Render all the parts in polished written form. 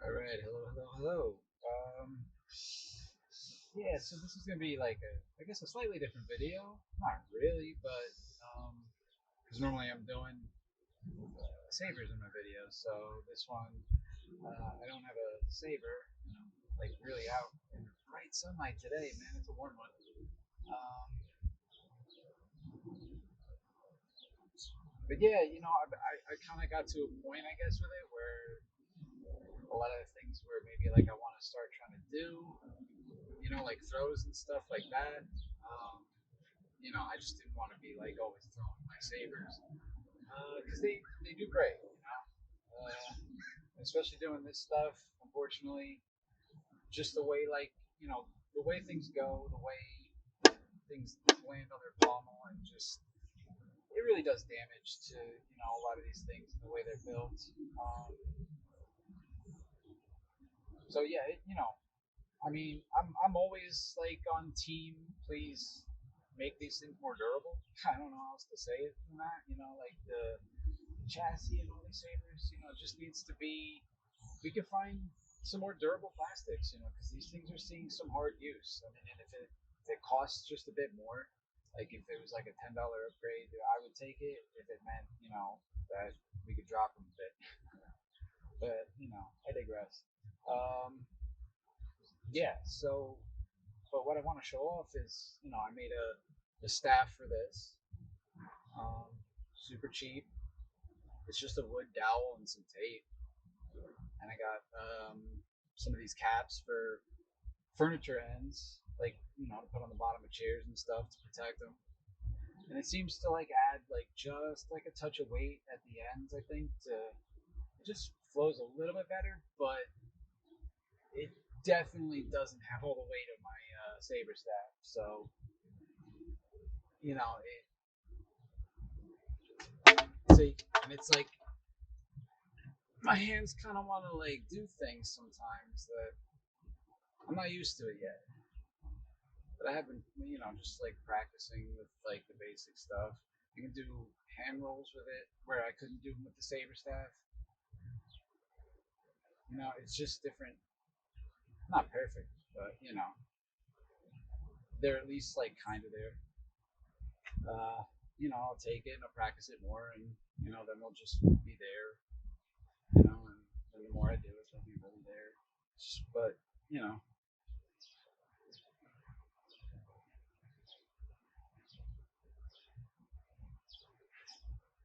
All right, hello, hello, hello. Yeah, so this is gonna be like I guess a slightly different video. Not really, but because normally I'm doing sabers in my videos, so this one I don't have a saber. Like really out in bright sunlight today, man. It's a warm one. Um, but yeah, I kind of got to a point, I guess, with it where a lot of things where maybe like I want to start trying to do, like throws and stuff like that. Um, I just didn't want to be like always throwing my sabers because they do great, especially doing this stuff. Unfortunately, just the way the way things go, the way things land on their pommel, and just it really does damage to a lot of these things and the way they're built. So yeah, I mean, I'm always like on team. Please make these things more durable. I don't know how else to say it than that. Like the chassis and all these sabers, it just needs to be. We could find some more durable plastics, because these things are seeing some hard use. I mean, and if it costs just a bit more, like if it was like a $10 upgrade, I would take it. If it meant, that we could drop them a bit, but I digress. Um, yeah. So, but what I want to show off is, I made a staff for this. Um, Super cheap. It's just a wood dowel and some tape, and I got some of these caps for furniture ends, like to put on the bottom of chairs and stuff to protect them. And it seems to like add like just like a touch of weight at the ends. I think it just flows a little bit better, but it definitely doesn't have all the weight of my saber staff. So see, and it's like my hands kind of want to like do things sometimes that I'm not used to it yet. But I have been, just like practicing with like the basic stuff. You can do hand rolls with it where I couldn't do them with the saber staff. It's just different. Not perfect, but they're at least like kind of there. I'll take it and I'll practice it more, and then they'll just be there. And the more I do it, they'll be really there. But you know,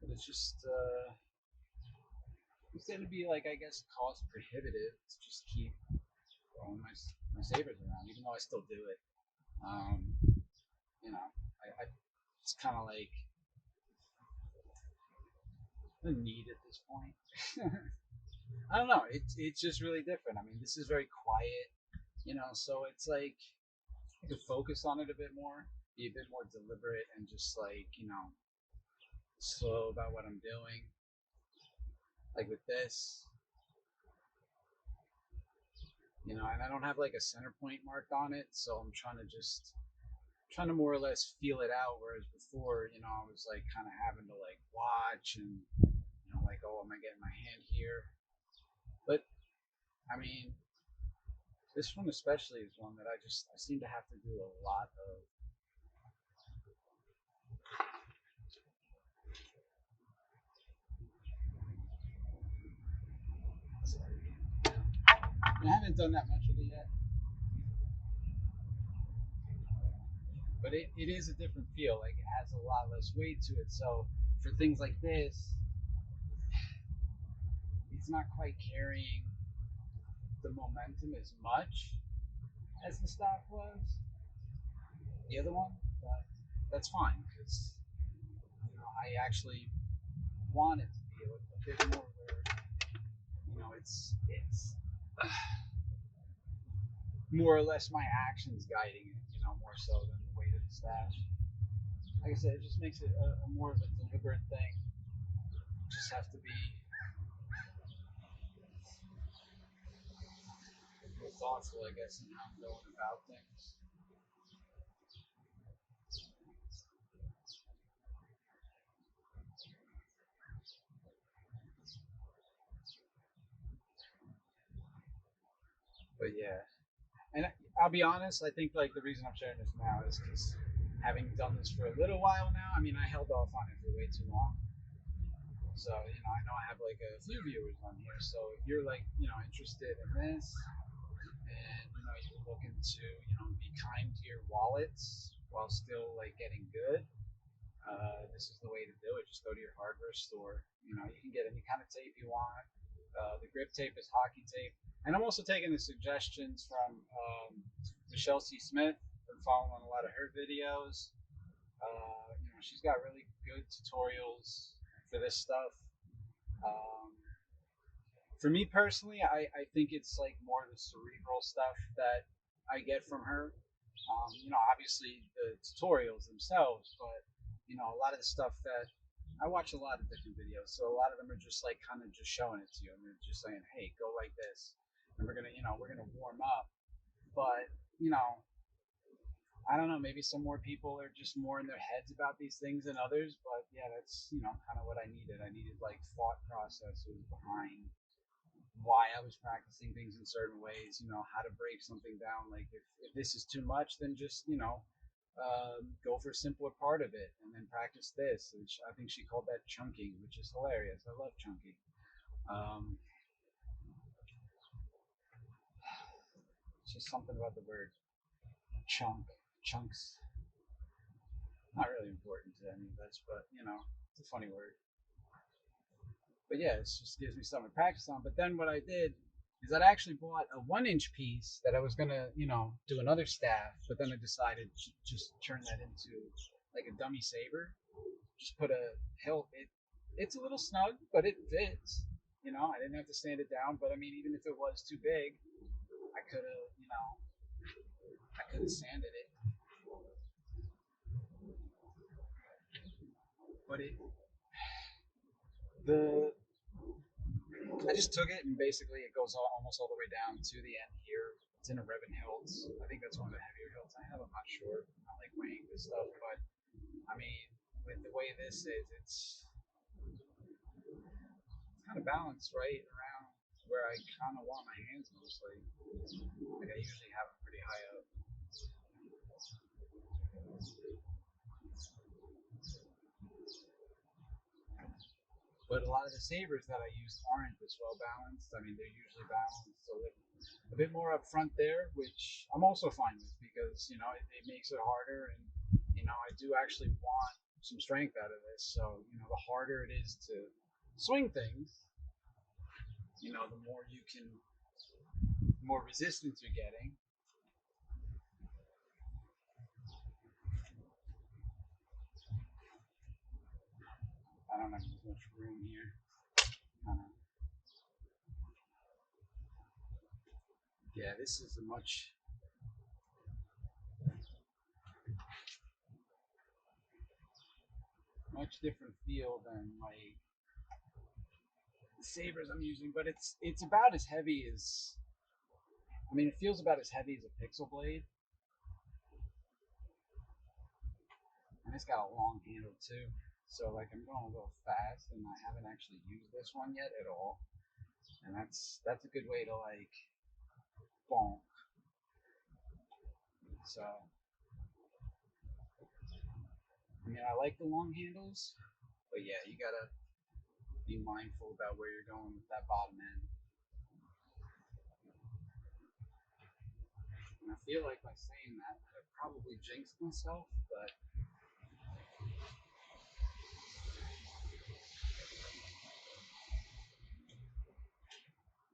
but it's going to be like I guess cost prohibitive to just keep throwing my sabers around, even though I still do it. Um, I it's kind of like a need at this point. I don't know. It's just really different. I mean, this is very quiet, so it's like I could focus on it a bit more, be a bit more deliberate, and just like slow about what I'm doing. Like with this, and I don't have like a center point marked on it, so I'm trying to more or less feel it out. Whereas before, I was like kind of having to like watch and like, oh, am I getting my hand here? But I mean, this one especially is one that I seem to have to do a lot of. I haven't done that much of it yet, but it is a different feel. Like it has a lot less weight to it. So for things like this, it's not quite carrying the momentum as much as the stock was, the other one. But that's fine because I actually want it to be a bit more where it's more or less my actions guiding it, more so than the weight of the stash. Like I said, it just makes it a more of a deliberate thing. Just have to be more thoughtful, I guess, in how I'm going about things. But yeah, and I'll be honest. I think like the reason I'm sharing this now is because having done this for a little while now. I mean, I held off on it for way too long. So I know I have like a few viewers on here. So if you're like interested in this, and you're looking to be kind to your wallets while still like getting good, this is the way to do it. Just go to your hardware store. You can get any kind of tape you want. The grip tape is hockey tape. And I'm also taking the suggestions from Michelle C. Smith. Been following a lot of her videos. She's got really good tutorials for this stuff. Um, for me personally, I think it's like more the cerebral stuff that I get from her. Obviously the tutorials themselves, but a lot of the stuff that I watch a lot of different videos, so a lot of them are just like kind of just showing it to you, and they're just saying, "Hey, go like this," and we're gonna warm up. But I don't know, maybe some more people are just more in their heads about these things than others. But yeah, that's kind of what I needed. I needed like thought processes behind why I was practicing things in certain ways, how to break something down. Like if this is too much, then just, go for a simpler part of it and then practice this. Which I think she called that chunking, which is hilarious. I love chunking. Um, it's just something about the word chunk, chunks. Not really important to any of us, but it's a funny word. But yeah, it just gives me something to practice on. But then what I did is that I actually bought a 1 inch piece that I was gonna, do another staff, but then I decided to just turn that into like a dummy saber. Just put a hilt. It's a little snug, but it fits. I didn't have to stand it down. But I mean, even if it was too big, I could have, I could have sanded it. But the I just took it, and basically it goes almost all the way down to the end here. It's in a revan hilt. I think that's one of the heavier hilts I have. I'm not sure. I'm not like weighing this stuff, but I mean, with the way this is, it's kind of balanced right around where I kind of want my hands mostly. Like I usually have them pretty high up. But a lot of the sabers that I use aren't this well balanced. I mean, they're usually balanced a bit more up front there, which I'm also fine with because it makes it harder, and I do actually want some strength out of this. So the harder it is to swing things, the more you can, the more resistance you're getting. I don't have as much room here. Yeah, this is a much different feel than like the sabers I'm using, but it's about as heavy as, I mean, it feels about as heavy as a pixel blade, and it's got a long handle too. So like I'm going a little fast, and I haven't actually used this one yet at all, and that's a good way to like bonk. So I mean, I like the long handles, but yeah, you gotta be mindful about where you're going with that bottom end. And I feel like by saying that, I probably jinxed myself, but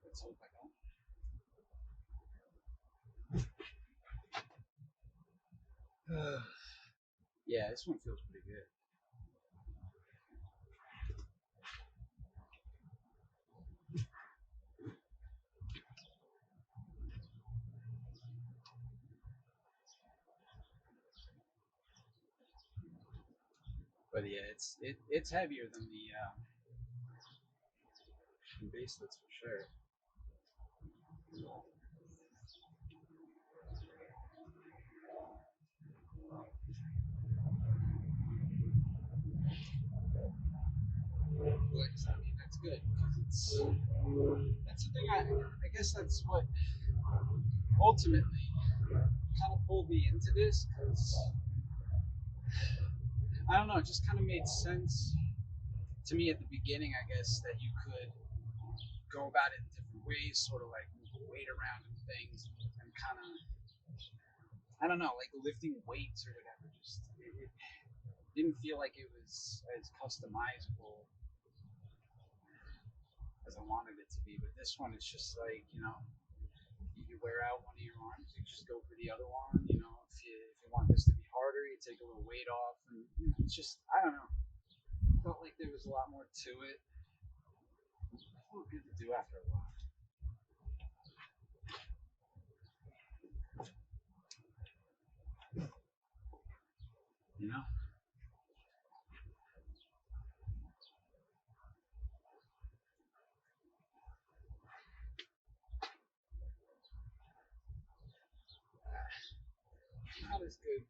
let's hope I don't. Yeah, this one feels pretty good. But yeah, it's heavier than the baselets for sure. But I mean, that's good because that's the thing. I guess that's what ultimately kind of pulled me into this because I don't know, it just kind of made sense to me at the beginning, I guess, that you could go about it in different ways, sort of like move the weight around and things, and kind of, I don't know, like lifting weights or whatever. Just it didn't feel like it was as customizable as I wanted it to be. But this one, it's just like, you wear out one of your arms, you just go for the other one. If you want this to be harder, you take a little weight off, and it's just, I don't know. It felt like there was a lot more to it. It felt good to do after a while. You know? Not as good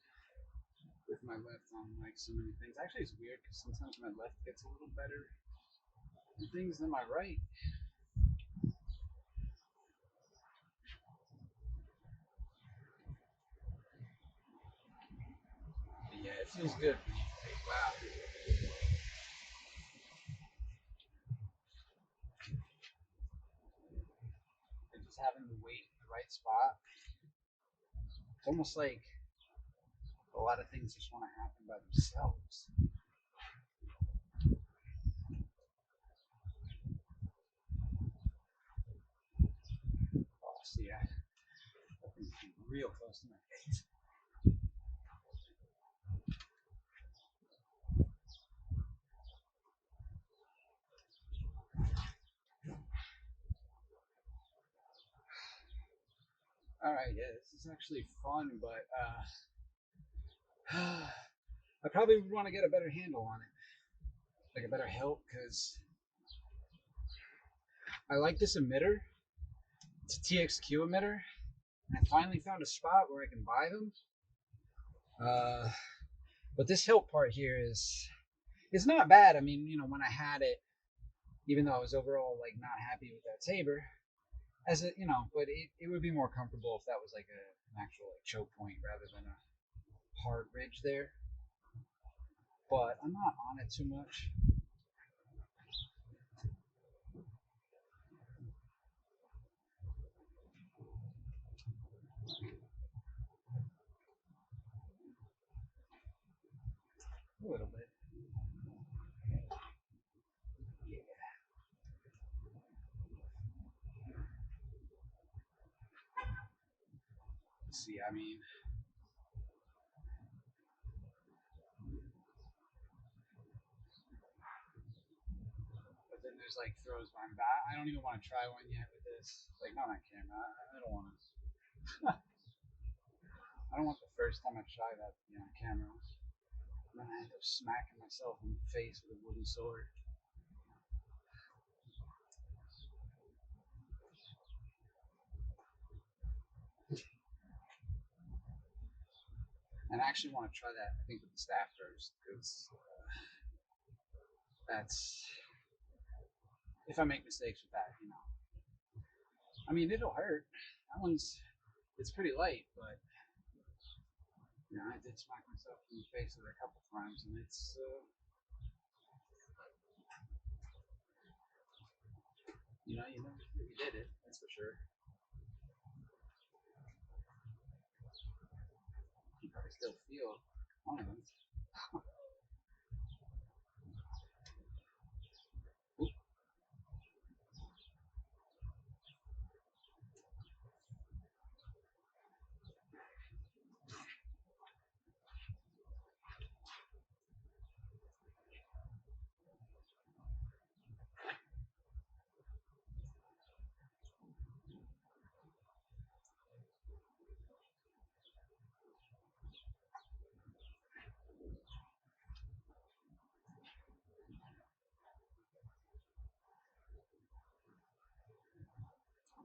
with my left on like so many things. Actually, it's weird because sometimes my left gets a little better in things than my right. But yeah, it feels good. Wow. And just having the weight in the right spot. It's almost like a lot of things just want to happen by themselves. Oh, see, that thing's real close to my face. All right, yeah, this is actually fun, but I probably would want to get a better handle on it, like a better hilt, because I like this emitter. It's a TXQ emitter, and I finally found a spot where I can buy them. Uh, but this hilt part here is it's not bad. I mean, when I had it, even though I was overall like not happy with that saber, but it would be more comfortable if that was like an actual like choke point rather than a hard ridge there. But I'm not on it too much. A little bit. Yeah. See, I mean, but then there's like throws by me. I don't even want to try one yet with this. Like not on camera. I don't want to. I don't want the first time I try that to be on camera. And then I end up smacking myself in the face with a wooden sword. And I actually want to try that, I think, with the staff first, because that's if I make mistakes with that. I mean, it'll hurt. That one's it's pretty light, but I did smack myself in the face with it a couple times, and you did it. That's for sure. You probably still feel one of them.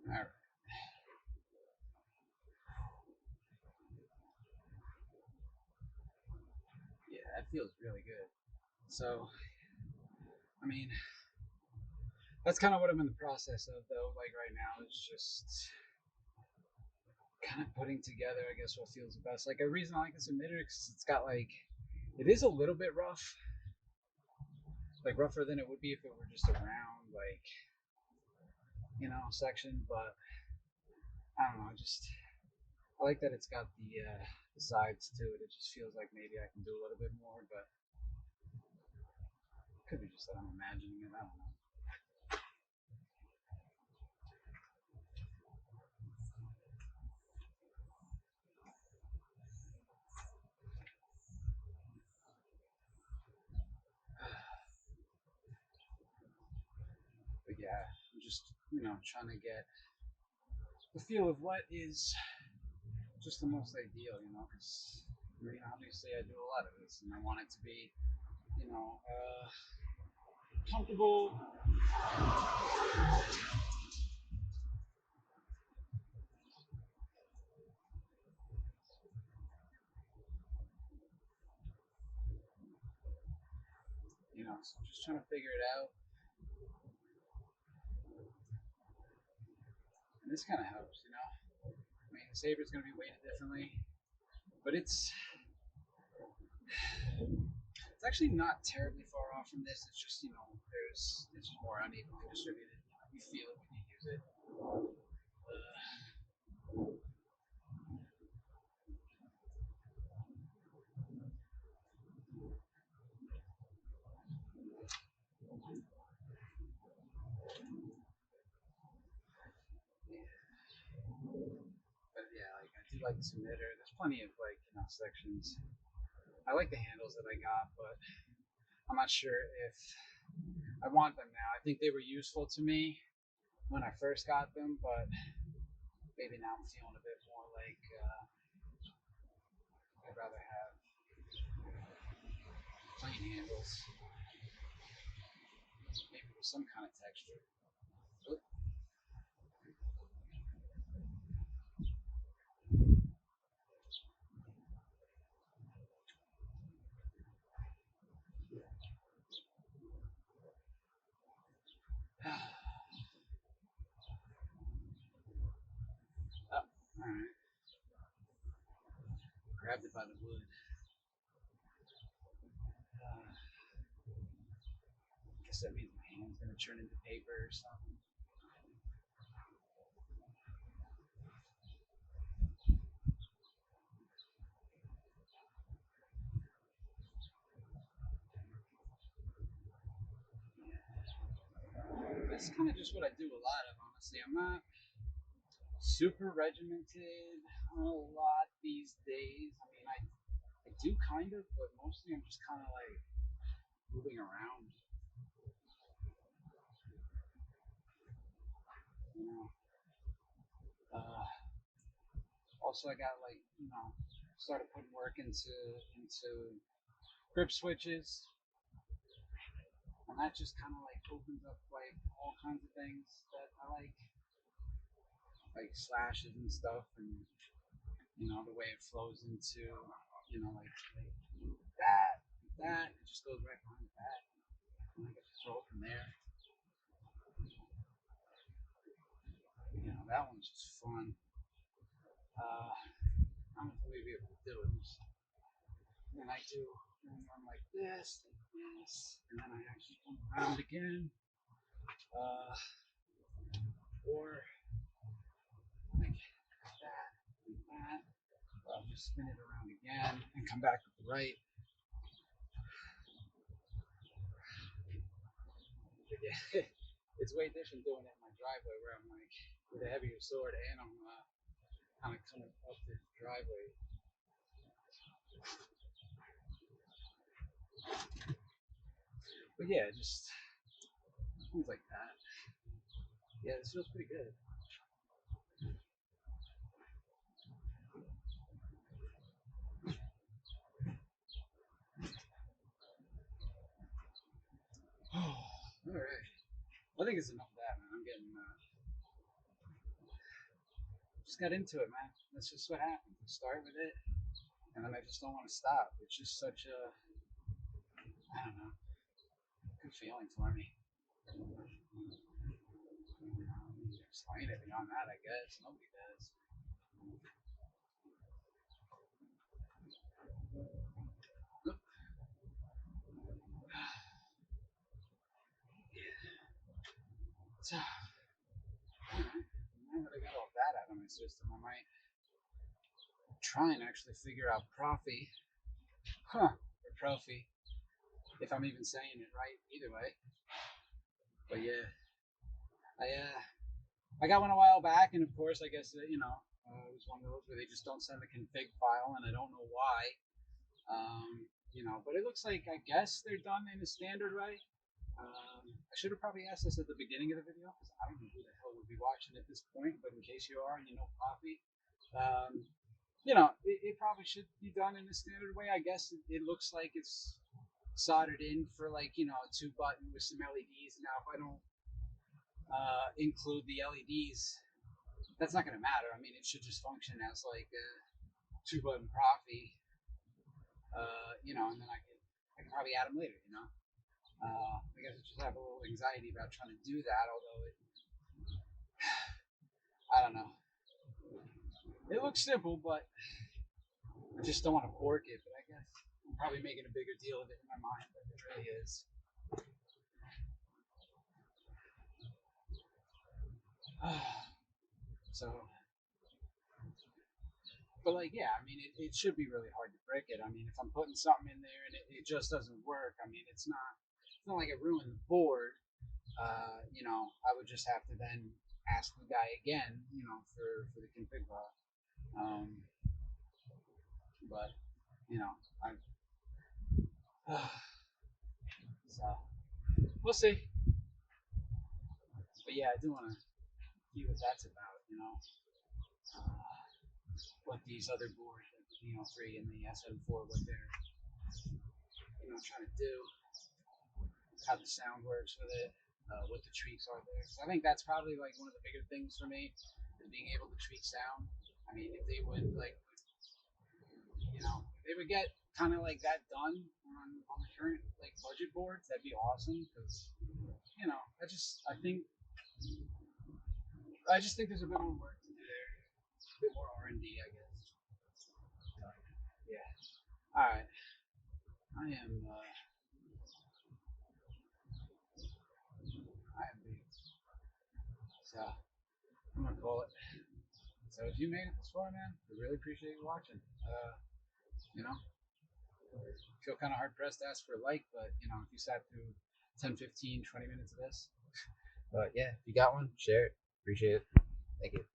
All right. Yeah, that feels really good. So, I mean, that's kind of what I'm in the process of, though. Like right now, it's just kind of putting together, I guess, what feels the best. Like, a reason I like this emitter because it's got like, it is a little bit rough, like rougher than it would be if it were just a round, like, section. But I don't know, I like that it's got the sides to it. It just feels like maybe I can do a little bit more, but it could be just that I'm imagining it. I don't know. But yeah, I'm just trying to get the feel of what is just the most ideal, because obviously I do a lot of this, and I want it to be, comfortable. So I'm just trying to figure it out, and this kind of helps. I mean, the saber is going to be weighted differently, but it's actually not terribly far off from this. It's just it's just more unevenly distributed. You feel it when you use it. But yeah, like I do like this emitter. There's plenty of sections. I like the handles that I got, but I'm not sure if I want them now. I think they were useful to me when I first got them, but maybe now I'm feeling a bit more like I'd rather have plain handles, maybe with some kind of texture. Oh, all right. Grabbed it by the wood. I guess that means my hand's gonna turn into paper or something. That's kind of just what I do a lot of, honestly. I'm not super regimented a lot these days. I mean, I do kind of, but mostly I'm just kind of like moving around. You know. Also, I got started putting work into grip switches, and that just kind of like opens up like all kinds of things that I like slashes and stuff, and the way it flows into like that it just goes right behind the back, and I get to throw it from there. That one's just fun. I'm going to be able to do it. And then I do one like this, and then I actually come around again, uh, or like that, and that. I'll just spin it around again and come back with the right. Yeah, it's way different doing it in my driveway where I'm like with a heavier sword and I'm kind of coming up the driveway. But yeah, just things like that. Yeah, this feels pretty good. All right. Well, I think it's enough of that, man. I'm getting just got into it, man. That's just what happens. You start with it, and then I just don't want to stop. It's just such a, I don't know, good feeling for me. Explain it beyond that, I guess. Nobody does. system. I might try and actually figure out Profi, or Profi, if I'm even saying it right. Either way, but yeah, I got one a while back, and of course, I guess it was one of those where they just don't send the config file, and I don't know why. But it looks like I guess they're done in a standard way. I should have probably asked this at the beginning of the video because I don't know who the hell would be watching at this point. But in case you are, Coffee. It probably should be done in a standard way. I guess it looks like it's soldered in for like a 2-button with some LEDs. Now, if I don't include the LEDs, that's not going to matter. I mean, it should just function as like a 2-button Profi, and then I can probably add them later. I guess I just have a little anxiety about trying to do that, although I don't know. It looks simple, but I just don't want to pork it. But I guess I'm probably making a bigger deal of it in my mind than it really is. But like, yeah, I mean, it should be really hard to break it. I mean, if I'm putting something in there and it just doesn't work, I mean, it's not like it ruined the board. I would just have to then ask the guy again, for the config file. But so we'll see. But yeah, I do want to see what that's about. What these other boards, like the Neo3 and the SM4, what they're trying to do, how the sound works with it, what the tweaks are there. So I think that's probably like one of the bigger things for me is being able to tweak sound. I mean, if they would if they would get kind of like that done on the current like budget boards, that'd be awesome. Because I just think there's a bit more work to do there, a bit more R&D, I guess. Yeah. All right. I am big. So I'm gonna call it. So if you made it this far, man, I really appreciate you watching. Feel kind of hard pressed to ask for a like, but if you sat through 10, 15, 20 minutes of this, but yeah, if you got one, share it. Appreciate it. Thank you.